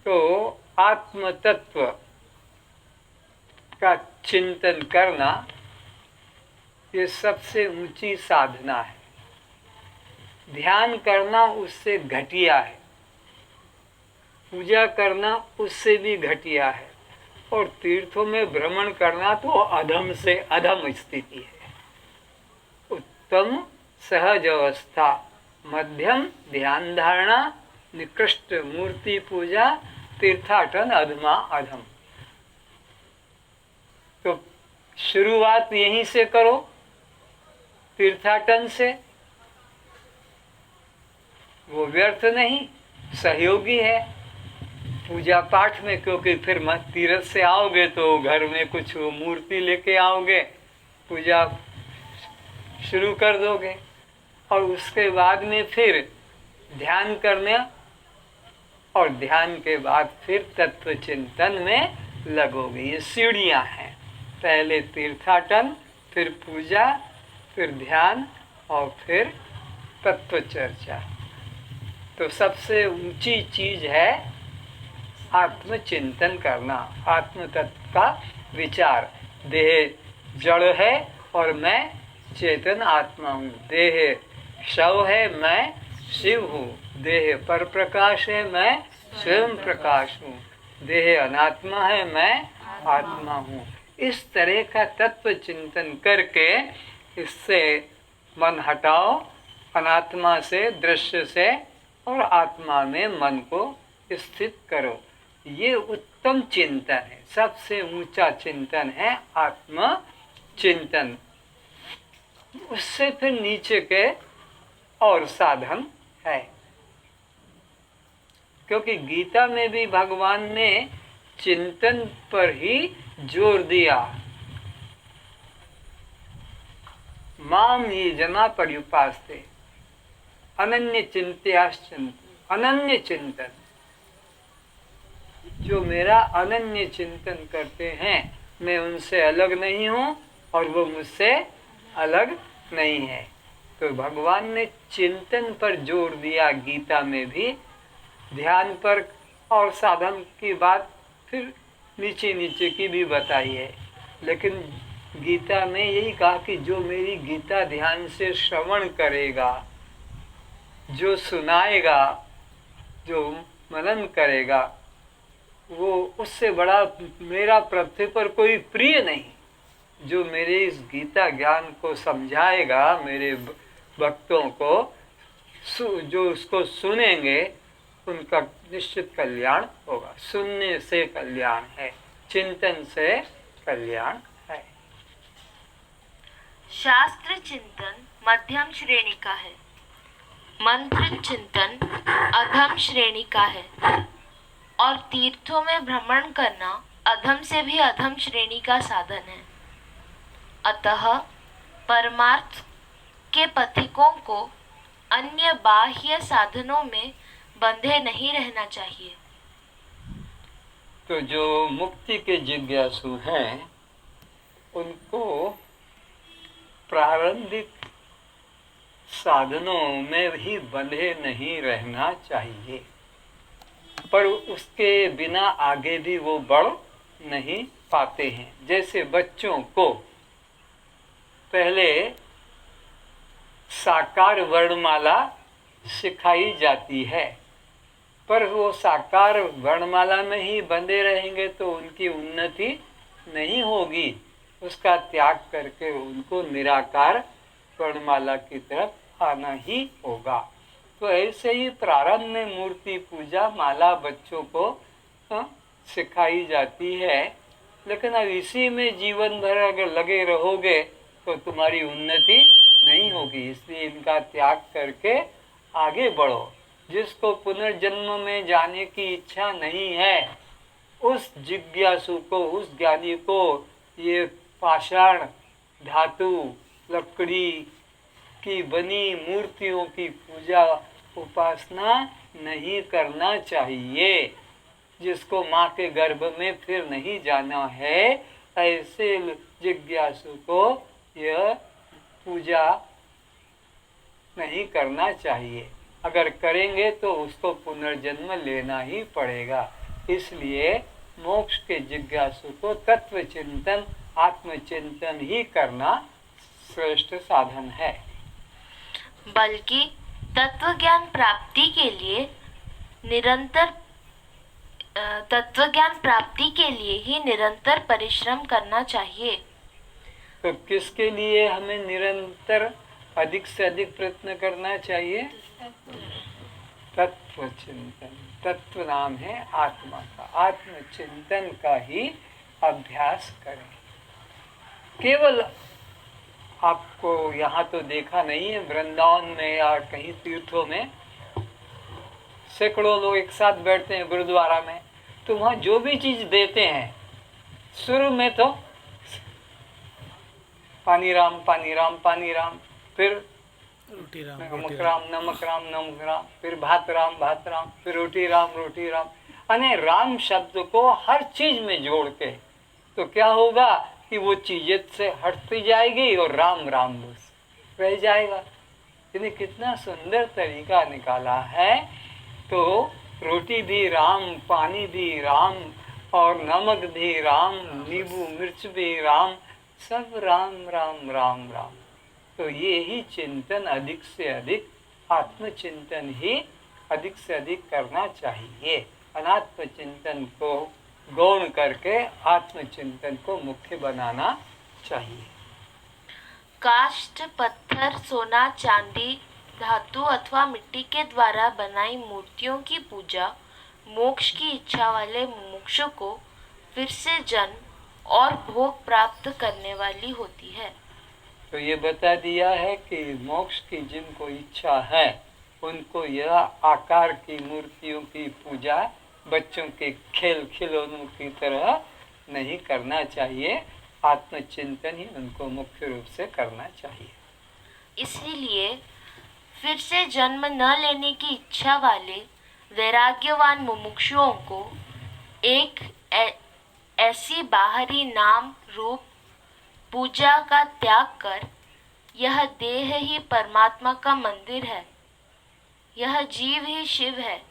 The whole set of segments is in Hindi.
तो आत्म तत्व का चिंतन करना ये सबसे ऊंची साधना है। ध्यान करना उससे घटिया है, पूजा करना उससे भी घटिया है, और तीर्थों में भ्रमण करना तो अधम से अधम स्थिति है। उत्तम सहज अवस्था, मध्यम ध्यान धारणा, निकृष्ट मूर्ति पूजा, तीर्थाटन अधमा अधम। तो शुरुआत यहीं से करो, तीर्थाटन से। वो व्यर्थ नहीं, सहयोगी है पूजा पाठ में, क्योंकि फिर तीर्थ से आओगे तो घर में कुछ मूर्ति लेके आओगे, पूजा शुरू कर दोगे, और उसके बाद में फिर ध्यान करने, और ध्यान के बाद फिर तत्व चिंतन में लगोगे। ये सीढ़ियां हैं, पहले तीर्थाटन, फिर पूजा, फिर ध्यान, और फिर तत्व चर्चा। तो सबसे ऊंची चीज है आत्मचिंतन करना, आत्म तत्व का विचार। देह जड़ है और मैं चेतन आत्मा हूँ, देह शव है, मैं शिव हूँ, देह पर प्रकाश है, मैं स्वयं प्रकाश हूँ, देह अनात्मा है, मैं आत्मा हूँ। इस तरह का तत्व चिंतन करके इससे मन हटाओ, अनात्मा से, दृश्य से, और आत्मा में मन को स्थित करो। ये उत्तम चिंतन है, सबसे ऊंचा चिंतन है आत्म चिंतन। उससे फिर नीचे के और साधन है, क्योंकि गीता में भी भगवान ने चिंतन पर ही जोर दिया। माम ये जना पर्युपास्ते अनन्य चिंत्याश्चिंत, अनन्य चिंतन। जो मेरा अनन्य चिंतन करते हैं, मैं उनसे अलग नहीं हूँ और वो मुझसे अलग नहीं है। तो भगवान ने चिंतन पर जोर दिया गीता में भी, ध्यान पर और साधन की बात फिर नीचे नीचे की भी बताई है। लेकिन गीता में यही कहा कि जो मेरी गीता ध्यान से श्रवण करेगा, जो सुनाएगा, जो मनन करेगा, वो उससे बड़ा मेरा पृथ्वी पर कोई प्रिय नहीं। जो मेरे इस गीता ज्ञान को समझाएगा, मेरे भक्तों को, जो उसको सुनेंगे, उनका निश्चित कल्याण होगा। सुनने से कल्याण है, चिंतन से कल्याण है। शास्त्र चिंतन मध्यम श्रेणी का है, मंत्र चिंतन अधम श्रेणी का है, और तीर्थों में भ्रमण करना अधम से भी अधम श्रेणी का साधन है। अतः परमार्थ के पथिकों को अन्य बाह्य साधनों में बंधे नहीं रहना चाहिए। तो जो मुक्ति के जिज्ञासु हैं, उनको प्रारंभिक साधनों में ही बंधे नहीं रहना चाहिए, पर उसके बिना आगे भी वो बढ़ नहीं पाते हैं। जैसे बच्चों को पहले साकार वर्णमाला सिखाई जाती है, पर वो साकार वर्णमाला में ही बंधे रहेंगे तो उनकी उन्नति नहीं होगी। उसका त्याग करके उनको निराकार वर्णमाला की तरफ आना ही होगा। तो ऐसे ही प्रारंभ में मूर्ति पूजा माला बच्चों को सिखाई जाती है, लेकिन अब इसी में जीवन भर अगर लगे रहोगे तो तुम्हारी उन्नति नहीं होगी। इसलिए इनका त्याग करके आगे बढ़ो। जिसको पुनर्जन्म में जाने की इच्छा नहीं है, उस जिज्ञासु को, उस ज्ञानी को ये पाषाण धातु लकड़ी की बनी मूर्तियों की पूजा उपासना नहीं करना चाहिए। जिसको माँ के गर्भ में फिर नहीं जाना है, ऐसे जिज्ञासु को यह पूजा नहीं करना चाहिए। अगर करेंगे तो उसको पुनर्जन्म लेना ही पड़ेगा। इसलिए मोक्ष के जिज्ञासु को तत्व चिंतन, आत्मचिंतन ही करना श्रेष्ठ साधन है। बल्कि तत्व ज्ञान प्राप्ति के लिए ही निरंतर परिश्रम करना चाहिए। तो किसके लिए हमें निरंतर अधिक से अधिक प्रयत्न करना चाहिए? तत्व चिंतन। तत्व नाम है आत्मा का। आत्मचिंतन का ही अभ्यास करें। केवल आपको यहाँ तो देखा नहीं है, वृंदावन में या कहीं तीर्थों में सैकड़ों लोग एक साथ बैठते हैं गुरुद्वारा में, तो वहाँ जो भी चीज देते हैं, शुरू में तो पानी राम पानी राम पानी राम, फिर नमक राम नमक राम नमक राम, फिर भात राम, फिर रोटी राम। अने राम शब्द को हर चीज में जोड़ के, तो क्या होगा कि वो चीजें से हटती जाएगी और राम राम बस रह जाएगा। इसने कितना सुंदर तरीका निकाला है। तो रोटी भी राम, पानी भी राम, और नमक भी राम, नींबू मिर्च भी राम, सब राम राम राम राम। तो ये ही चिंतन अधिक से अधिक, आत्मचिंतन ही अधिक से अधिक करना चाहिए। अनात्म चिंतन को गौण करके आत्मचिंतन को मुख्य बनाना चाहिए। काष्ठ, पत्थर, सोना, चांदी, धातु अथवा मिट्टी के द्वारा बनाई मूर्तियों की पूजा मोक्ष की इच्छा वाले मुमुक्षु को फिर से जन्म और भोग प्राप्त करने वाली होती है। तो ये बता दिया है कि मोक्ष की जिनको इच्छा है उनको यह आकार की मूर्तियों की पूजा बच्चों के खेल खिलौनों की तरह नहीं करना चाहिए। आत्मचिंतन ही उनको मुख्य रूप से करना चाहिए। इसीलिए फिर से जन्म न लेने की इच्छा वाले वैराग्यवान मुमुक्षुओं को एक ऐसी बाहरी नाम रूप पूजा का त्याग कर, यह देह ही परमात्मा का मंदिर है, यह जीव ही शिव है,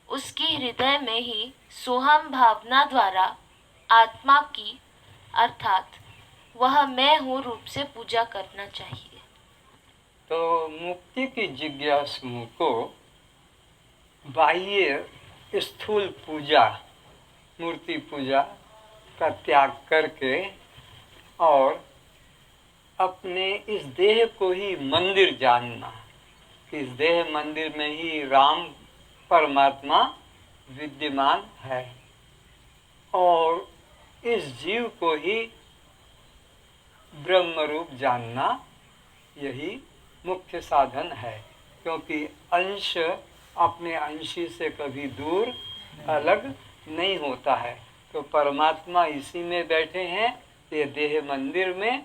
उसकी हृदय में ही सोहम भावना द्वारा आत्मा की अर्थात वह मैं हूँ रूप से पूजा करना चाहिए। तो मुक्ति की जिज्ञासुओं को बाह्य स्थूल पूजा, मूर्ति पूजा का त्याग करके और अपने इस देह को ही मंदिर जानना, इस देह मंदिर में ही राम परमात्मा विद्यमान है, और इस जीव को ही ब्रह्म रूप जानना, यही मुख्य साधन है। क्योंकि अंश अपने अंशी से कभी दूर अलग नहीं होता है। तो परमात्मा इसी में बैठे हैं, ये देह मंदिर में,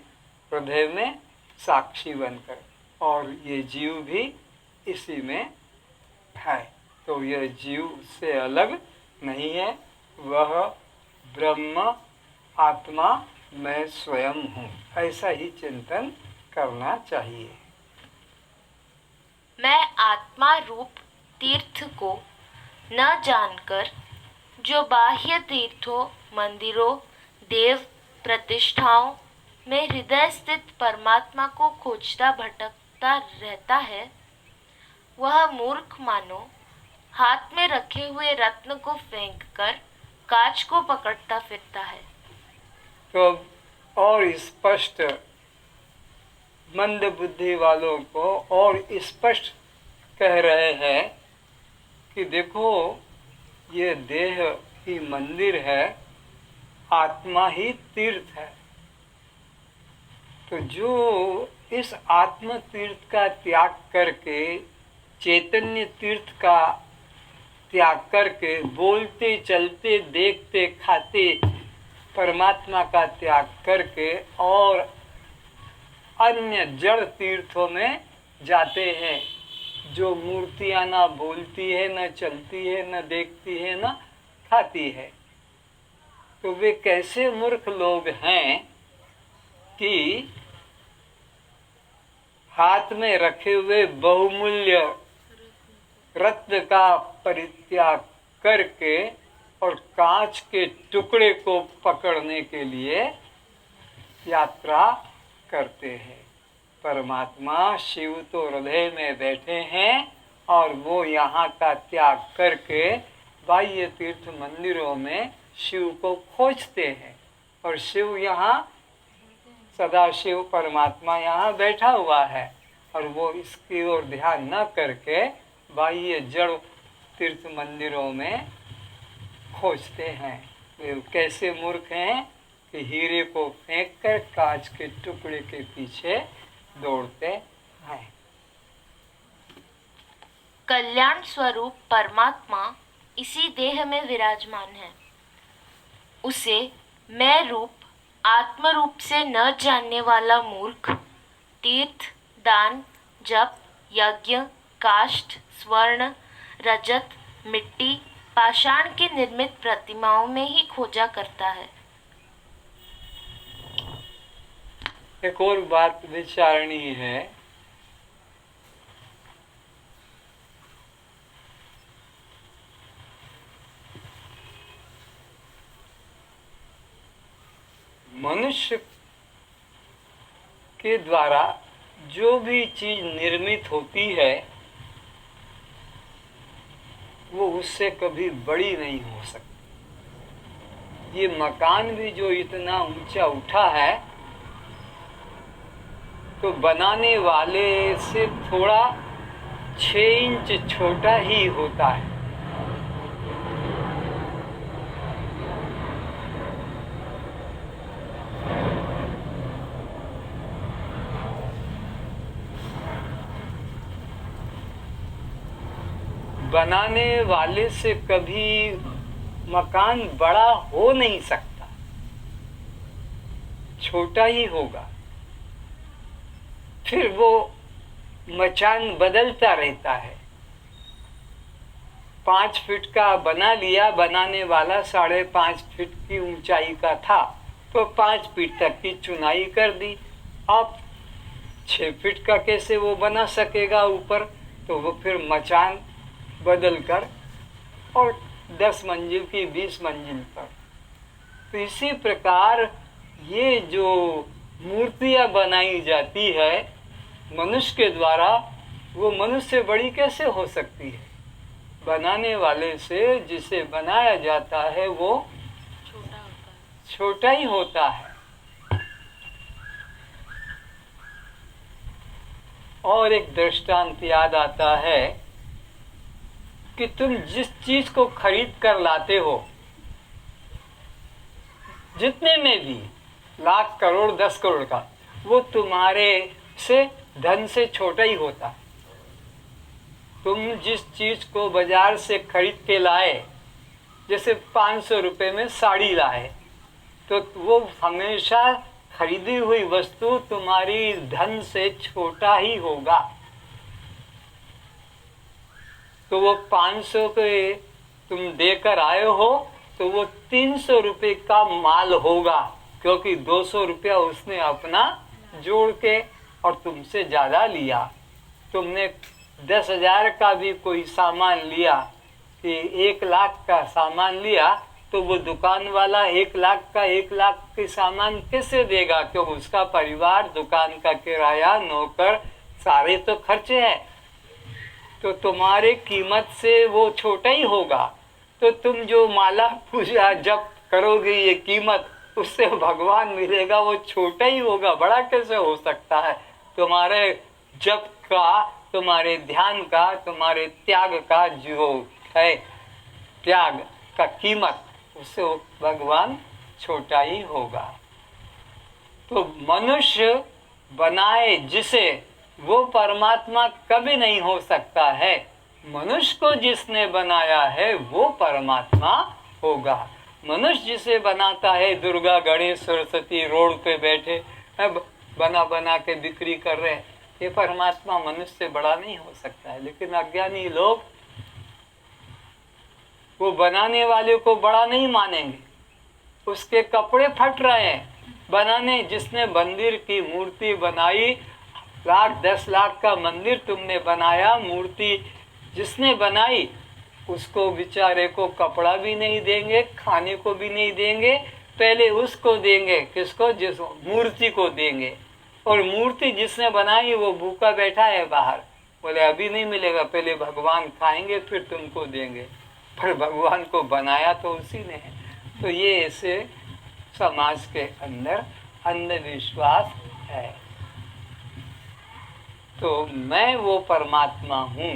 हृदय में साक्षी बनकर, और ये जीव भी इसी में है। तो यह जीव से अलग नहीं है, वह ब्रह्म आत्मा मैं स्वयं हूँ, ऐसा ही चिंतन करना चाहिए। मैं आत्मा रूप तीर्थ को न जानकर जो बाह्य तीर्थों, मंदिरों, देव प्रतिष्ठाओं में हृदय स्थित परमात्मा को खोजता भटकता रहता है, वह मूर्ख मानो हाथ में रखे हुए रत्न को फेंककर कांच को पकड़ता फिरता है। तो और स्पष्ट मंद बुद्धि वालों को और स्पष्ट कह रहे हैं कि देखो, ये देह ही मंदिर है, आत्मा ही तीर्थ है। तो जो इस आत्म तीर्थ का त्याग करके, चैतन्य तीर्थ का त्याग करके, बोलते चलते देखते खाते परमात्मा का त्याग करके और अन्य जड़ तीर्थों में जाते हैं, जो मूर्तियां ना बोलती है, न चलती है, न देखती है, न खाती है, तो वे कैसे मूर्ख लोग हैं कि हाथ में रखे हुए बहुमूल्य रत्न का परित्याग करके और कांच के टुकड़े को पकड़ने के लिए यात्रा करते हैं। परमात्मा शिव तो हृदय में बैठे हैं और वो यहाँ का त्याग करके बाह्य तीर्थ मंदिरों में शिव को खोजते हैं। और शिव यहाँ सदा शिव परमात्मा यहाँ बैठा हुआ है और वो इसकी ओर ध्यान न करके बाह्य जड़ तीर्थ मंदिरों में खोजते हैं। वे कैसे मूर्ख हैं कि हीरे को फेंक कर कांच के टुकड़े के पीछे दौड़ते हैं। कल्याण स्वरूप परमात्मा इसी देह में विराजमान है। उसे मैं रूप आत्म रूप से न जानने वाला मूर्ख तीर्थ, दान, जप, यज्ञ, काष्ठ, स्वर्ण, रजत, मिट्टी, पाषाण की निर्मित प्रतिमाओं में ही खोजा करता है। एक और बात विचारणीय है। मनुष्य के द्वारा जो भी चीज निर्मित होती है वो उससे कभी बड़ी नहीं हो सकती। ये मकान भी जो इतना ऊंचा उठा है तो बनाने वाले से थोड़ा 6 इंच छोटा ही होता है। बनाने वाले से कभी मकान बड़ा हो नहीं सकता, छोटा ही होगा। फिर वो मचान बदलता रहता है। 5 फीट का बना लिया, बनाने वाला 5.5 फीट की ऊंचाई का था तो 5 फीट तक की चुनाई कर दी। अब 6 फीट का कैसे वो बना सकेगा ऊपर? तो वो फिर मचान बदल कर और 10 मंजिल की 20 मंजिल पर। तो इसी प्रकार ये जो मूर्तियां बनाई जाती है मनुष्य के द्वारा, वो मनुष्य से बड़ी कैसे हो सकती है? बनाने वाले से जिसे बनाया जाता है वो छोटा ही होता है। और एक दृष्टांत याद आता है कि तुम जिस चीज को खरीद कर लाते हो, जितने में भी लाख करोड़ 10 करोड़ का, वो तुम्हारे से धन से छोटा ही होता है। तुम जिस चीज को बाजार से खरीद के लाए, जैसे 500 रुपए में साड़ी लाए, तो वो हमेशा खरीदी हुई वस्तु तुम्हारी धन से छोटा ही होगा। तो वो 500 पे तुम देकर आए हो तो वो 300 रुपए का माल होगा, क्योंकि 200 रुपया उसने अपना जोड़ के और तुमसे ज्यादा लिया। तुमने 10,000 का भी कोई सामान लिया कि 1 लाख का सामान लिया, तो वो दुकान वाला 1 लाख का 1 लाख के सामान कैसे देगा? क्योंकि उसका परिवार, दुकान का किराया, नौकर, सारे तो खर्चे हैं। तो तुम्हारे कीमत से वो छोटा ही होगा। तो तुम जो माला पूजा जब करोगे, ये कीमत उससे भगवान मिलेगा, वो छोटा ही होगा, बड़ा कैसे हो सकता है? तुम्हारे जप का, तुम्हारे ध्यान का, तुम्हारे त्याग का जो है त्याग का कीमत, उससे भगवान छोटा ही होगा। तो मनुष्य बनाए जिसे, वो परमात्मा कभी नहीं हो सकता है। मनुष्य को जिसने बनाया है वो परमात्मा होगा। मनुष्य जिसे बनाता है, दुर्गा, गणेश, सरस्वती रोड पे बैठे बना बना के बिक्री कर रहे हैं, ये परमात्मा मनुष्य से बड़ा नहीं हो सकता है। लेकिन अज्ञानी लोग वो बनाने वाले को बड़ा नहीं मानेंगे। उसके कपड़े फट रहे हैं, बनाने जिसने मंदिर की मूर्ति बनाई, 1 लाख 10 लाख का मंदिर तुमने बनाया, मूर्ति जिसने बनाई, उसको बेचारे को कपड़ा भी नहीं देंगे, खाने को भी नहीं देंगे, पहले उसको देंगे। किसको? जिस मूर्ति को देंगे। और मूर्ति जिसने बनाई वो भूखा बैठा है बाहर, बोले अभी नहीं मिलेगा, पहले भगवान खाएंगे फिर तुमको देंगे। पर भगवान को बनाया तो उसी ने है। तो ये ऐसे समाज के अंदर अंधविश्वास है। तो मैं वो परमात्मा हूँ,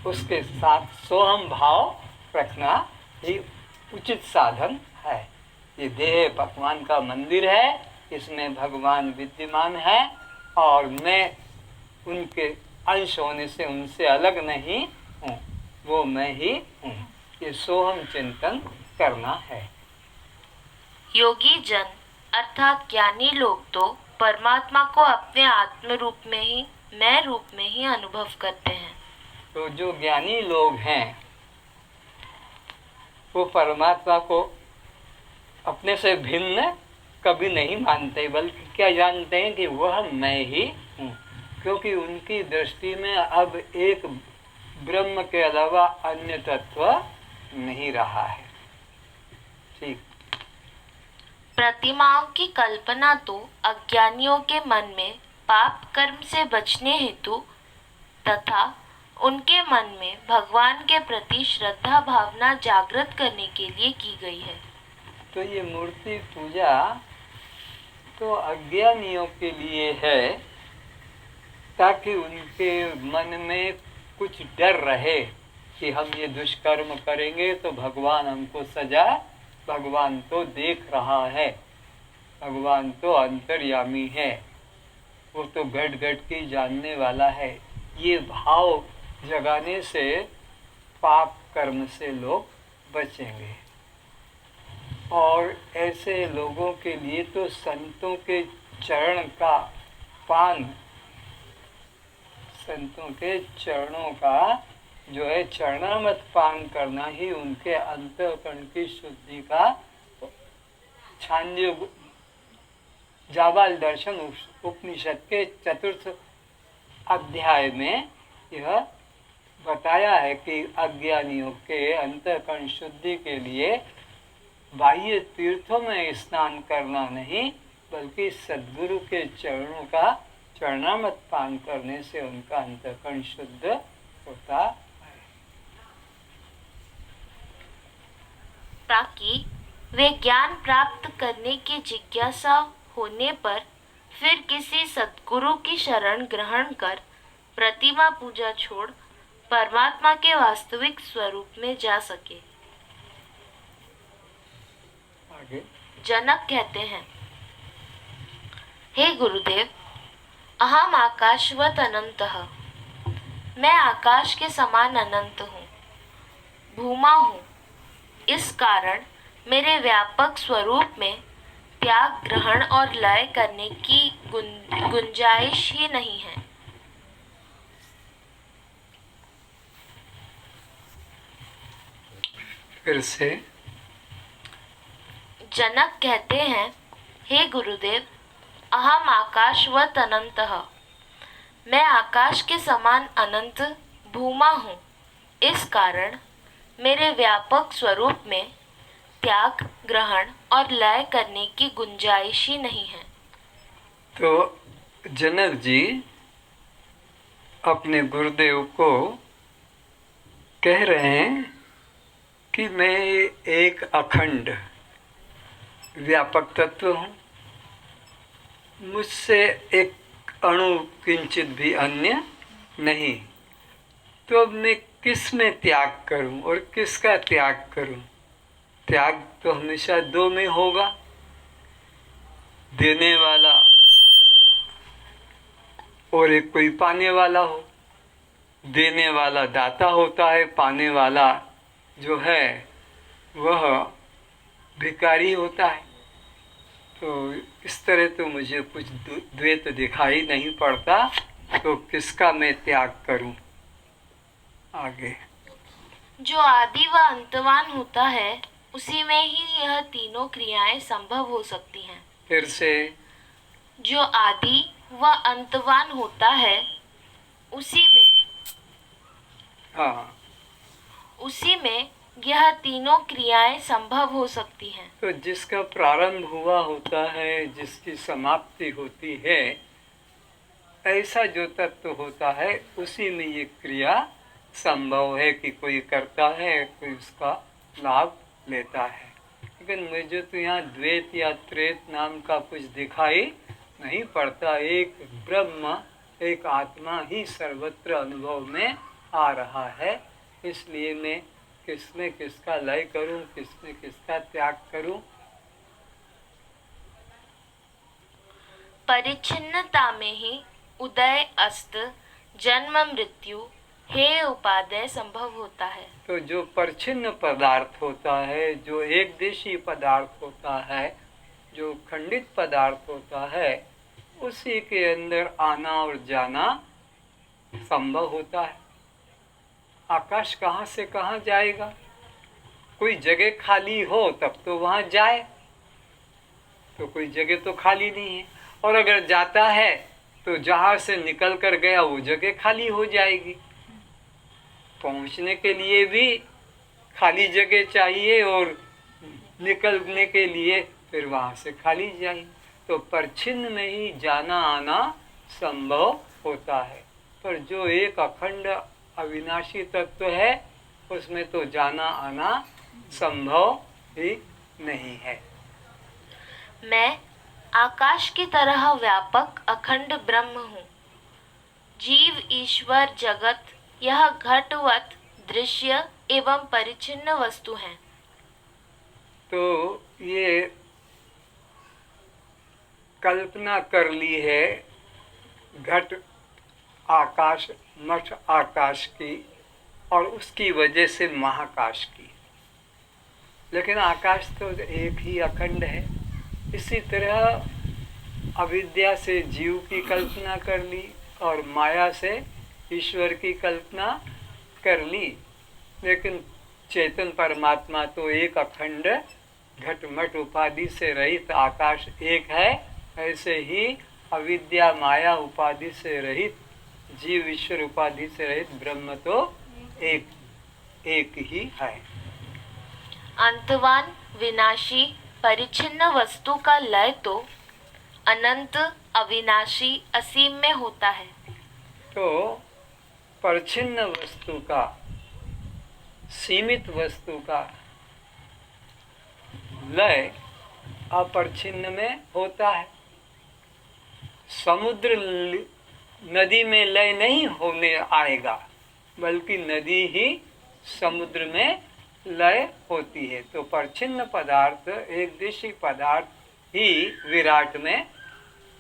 उसके साथ सोहम भाव रखना ही उचित साधन है। ये देह भगवान का मंदिर है, इसमें भगवान विद्यमान है और मैं उनके अंश होने से उनसे अलग नहीं हूँ, वो मैं ही हूँ। ये सोहम चिंतन करना है। योगी जन अर्थात ज्ञानी लोग तो परमात्मा को अपने आत्म रूप में ही, मैं रूप में ही अनुभव करते हैं। तो जो ज्ञानी लोग हैं वो परमात्मा को अपने से भिन्न कभी नहीं मानते, बल्कि क्या जानते हैं कि वह मैं ही हूँ, क्योंकि उनकी दृष्टि में अब एक ब्रह्म के अलावा अन्य तत्व नहीं रहा है। ठीक। प्रतिमाओं की कल्पना तो अज्ञानियों के मन में पाप कर्म से बचने हेतु तथा उनके मन में भगवान के प्रति श्रद्धा भावना जागृत करने के लिए की गई है। तो ये मूर्ति पूजा तो अज्ञानियों के लिए है, ताकि उनके मन में कुछ डर रहे कि हम ये दुष्कर्म करेंगे तो भगवान हमको सजा, भगवान तो देख रहा है, भगवान तो अंतर्यामी है, वो तो घट घट की जानने वाला है। ये भाव जगाने से पाप कर्म से लोग बचेंगे। और ऐसे लोगों के लिए तो संतों के चरण का पान, संतों के चरणों का जो है चरणामृत पान करना ही उनके अंतःकरण की शुद्धि का छांदोग्य जाबाल दर्शन उपनिषद के 4th अध्याय में यह बताया है कि अज्ञानियों के अंतःकरण शुद्धि के लिए बाह्य तीर्थों में स्नान करना नहीं, बल्कि सद्गुरु के चरणों का चरणामृत पान करने से उनका अंतःकरण शुद्ध होता है, ताकि वे ज्ञान प्राप्त करने की जिज्ञासा होने पर फिर किसी सद्गुरु की शरण ग्रहण कर प्रतिमा पूजा छोड़ परमात्मा के वास्तविक स्वरूप में जा सके। आगे जनक कहते हैं, हे गुरुदेव, अहम आकाशवत अनंतः, मैं आकाश के समान अनंत हूँ, भूमा हूँ। इस कारण मेरे व्यापक स्वरूप में त्याग, ग्रहण और लय करने की गुंजाइश ही नहीं है। फिर से जनक कहते हैं, हे गुरुदेव, अहम आकाशवत अनंतः, मैं आकाश के समान अनंत भूमा हूँ। इस कारण मेरे व्यापक स्वरूप में त्याग, ग्रहण और लय करने की गुंजाइश ही नहीं है। तो जनक जी अपने गुरुदेव को कह रहे हैं कि मैं एक अखंड व्यापक तत्व हूँ, मुझसे एक अणु किंचित भी अन्य नहीं। तो अब मैं किस में त्याग करूं और किसका त्याग करूं? त्याग तो हमेशा दो में होगा, देने वाला और एक कोई पाने वाला हो। देने वाला दाता होता है, पाने वाला जो है वह भिखारी होता है। तो इस तरह तो मुझे कुछ द्वैत दिखाई नहीं पड़ता, तो किसका मैं त्याग करूं? आगे जो आदि व अंतवान होता है उसी में ही यह तीनों क्रियाएं संभव हो सकती हैं। फिर से जो आदि व अंतवान होता है उसी में हाँ, उसी में यह तीनों क्रियाएं संभव हो सकती हैं। तो जिसका प्रारंभ हुआ होता है, जिसकी समाप्ति होती है, ऐसा जो तत्व होता है उसी में ये क्रिया संभव है कि कोई करता है, कोई उसका लाभ लेता है। लेकिन मुझे तो यहाँ द्वैत या त्रेत नाम का कुछ दिखाई नहीं पड़ता। एक ब्रह्म, एक आत्मा ही सर्वत्र अनुभव में आ रहा है। इसलिए मैं किसमें किसका लय करूं, किसमें किसका त्याग करूं। परिच्छिन्नता में ही उदय अस्त जन्म मृत्यु हे उपादेय संभव होता है। तो जो परिच्छिन्न पदार्थ होता है, जो एक देशी पदार्थ होता है, जो खंडित पदार्थ होता है, उसी के अंदर आना और जाना संभव होता है। आकाश कहाँ से कहाँ जाएगा? कोई जगह खाली हो तब तो वहाँ जाए, तो कोई जगह तो खाली नहीं है। और अगर जाता है तो जहाँ से निकल कर गया वो जगह खाली हो जाएगी। पहुँचने के लिए भी खाली जगह चाहिए और निकलने के लिए फिर वहाँ से खाली जाए। तो परिच्छिन्न में ही जाना आना संभव होता है। पर जो एक अखंड अविनाशी तत्व है उसमें तो जाना आना संभव ही नहीं है। मैं आकाश की तरह व्यापक अखंड ब्रह्म हूँ। जीव, ईश्वर, जगत यह घटवत दृश्य एवं परिच्छिन्न वस्तु हैं। तो ये कल्पना कर ली है घट आकाश, मठ आकाश की, और उसकी वजह से महाकाश की। लेकिन आकाश तो एक ही अखंड है। इसी तरह अविद्या से जीव की कल्पना कर ली और माया से ईश्वर की कल्पना कर ली। लेकिन चेतन परमात्मा तो एक अखंड घटमट उपाधि से रहित आकाश एक है। ऐसे ही अविद्या माया उपाधि से रहित जीव, ईश्वर उपाधि से रहित ब्रह्म तो एक ही है। अंतवान, विनाशी, परिच्छिन्न वस्तु का लय तो अनंत, अविनाशी, असीम में होता है। तो परिच्छिन्न वस्तु का, सीमित वस्तु का लय अपरिच्छिन्न में होता है। समुद्र नदी में लय नहीं होने आएगा, बल्कि नदी ही समुद्र में लय होती है। तो परिच्छिन्न पदार्थ, एक देशी पदार्थ ही विराट में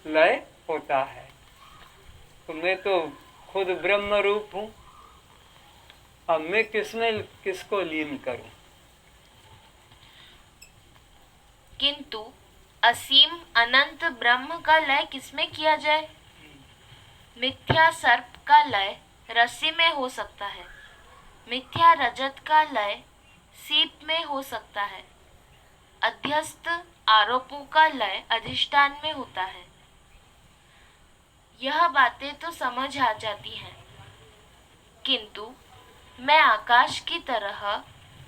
लय होता है। तो मैं तो खुद ब्रह्म रूप हूँ, अब मैं किसमें किसको लीन करूं? किंतु असीम अनंत ब्रह्म का लय किसमें किया जाए? मिथ्या सर्प का लय रस्सी में हो सकता है। मिथ्या रजत का लय सीप में हो सकता है। अध्यस्त आरोपों का लय अधिष्ठान में होता है। यह बातें तो समझ आ जाती हैं, किंतु मैं आकाश की तरह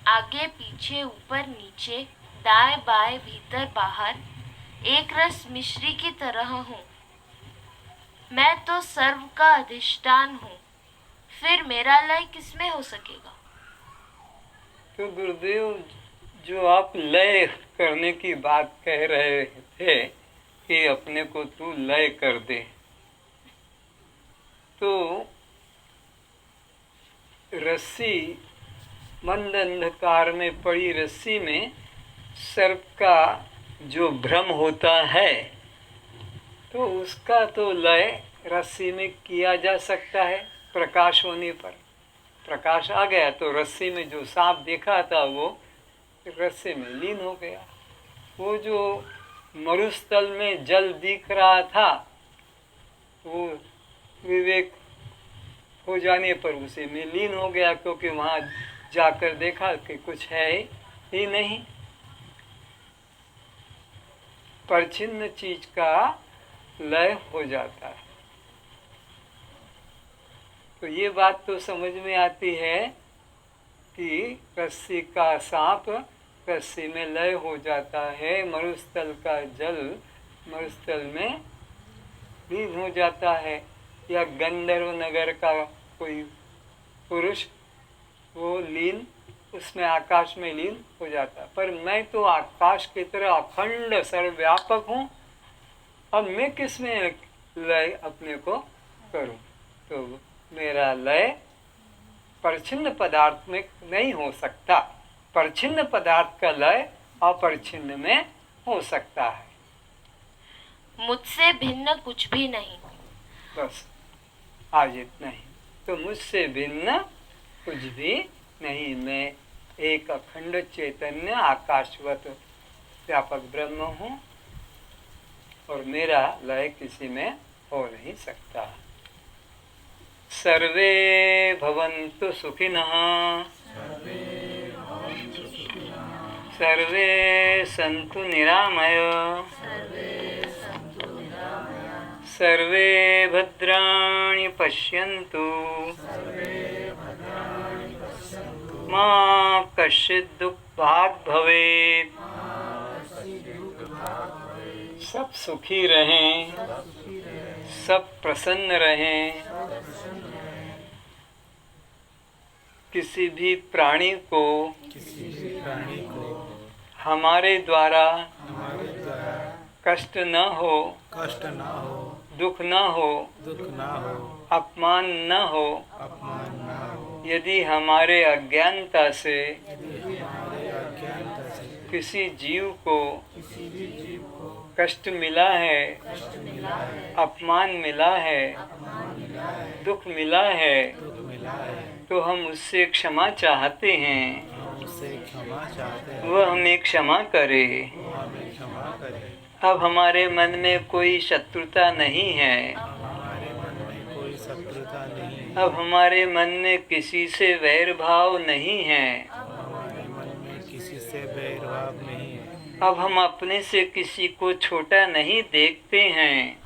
आगे पीछे, ऊपर नीचे, दाएं बाएं, भीतर बाहर एक रस मिश्री की तरह हूँ। मैं तो सर्व का अधिष्ठान हूँ, फिर मेरा लय किसमें हो सकेगा? तो गुरुदेव, जो आप लय करने की बात कह रहे थे कि अपने को तू लय कर दे, तो रस्सी, मंद अंधकार में पड़ी रस्सी में सर्प का जो भ्रम होता है, तो उसका तो लय रस्सी में किया जा सकता है। प्रकाश होने पर, प्रकाश आ गया तो रस्सी में जो सांप देखा था वो रस्सी में लीन हो गया। वो जो मरुस्थल में जल दिख रहा था, वो विवेक हो जाने पर उसी में लीन हो गया, क्योंकि वहाँ जाकर देखा कि कुछ है ही नहीं। परिच्छिन्न चीज का लय हो जाता है। तो ये बात तो समझ में आती है कि रस्सी का सांप रस्सी में लय हो जाता है, मरुस्थल का जल मरुस्थल में लीन हो जाता है, या गंधर्व नगर का कोई पुरुष वो लीन उसमें आकाश में लीन हो जाता। पर मैं तो आकाश की तरह अखंड सर्वव्यापक हूँ, अब मैं किस में लय अपने को करूँ? तो मेरा लय परिच्छिन्न पदार्थ में नहीं हो सकता। परिच्छिन्न पदार्थ का लय अपरिच्छिन्न में हो सकता है। मुझसे भिन्न कुछ भी नहीं। बस आज इतना ही। तो मुझसे भिन्न कुछ भी नहीं, मैं एक अखंड चैतन्य आकाशवत व्यापक ब्रह्म हूँ और मेरा लय किसी में हो नहीं सकता। सर्वे भवन्तु सुखिनः, सर्वे सन्तु निरामयाः, सर्वे भद्राणि पश्यन्तु, मा कश्चित् दुःखभाग् भवेत्। सब सुखी रहें, सब प्रसन्न रहें। किसी भी प्राणी को हमारे द्वारा कष्ट न हो, दुख न हो, अपमान न हो। यदि हमारे अज्ञानता से किसी जीव को कष्ट मिला है, अपमान मिला है, दुख मिला है, तो हम उससे क्षमा चाहते हैं, वह हमें क्षमा करे। अब हमारे मन में कोई शत्रुता नहीं है, अब हमारे मन में किसी से वैर भाव नहीं है, अब हम अपने से किसी को छोटा नहीं देखते हैं,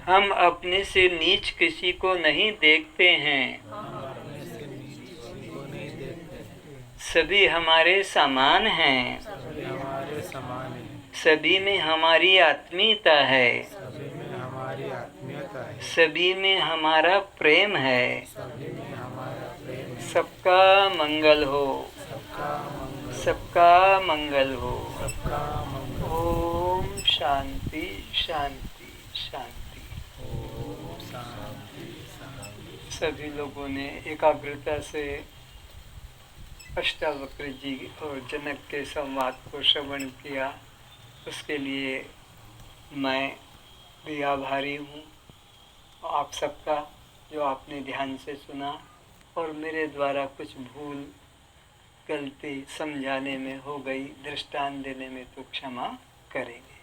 हम अपने से नीच किसी को नहीं देखते हैं। सभी हमारे समान हैं, सभी में हमारी आत्मीयता है, सभी में हमारा प्रेम है। सबका मंगल हो, सबका मंगल हो। ओम शांति शांति शांति। सभी लोगों ने एकाग्रता से अष्टावक्र जी और जनक के संवाद को श्रवण किया, उसके लिए मैं भी आभारी हूँ। आप सबका जो आपने ध्यान से सुना और मेरे द्वारा कुछ भूल गलती समझाने में हो गई, दृष्टांत देने में तो क्षमा करेंगे।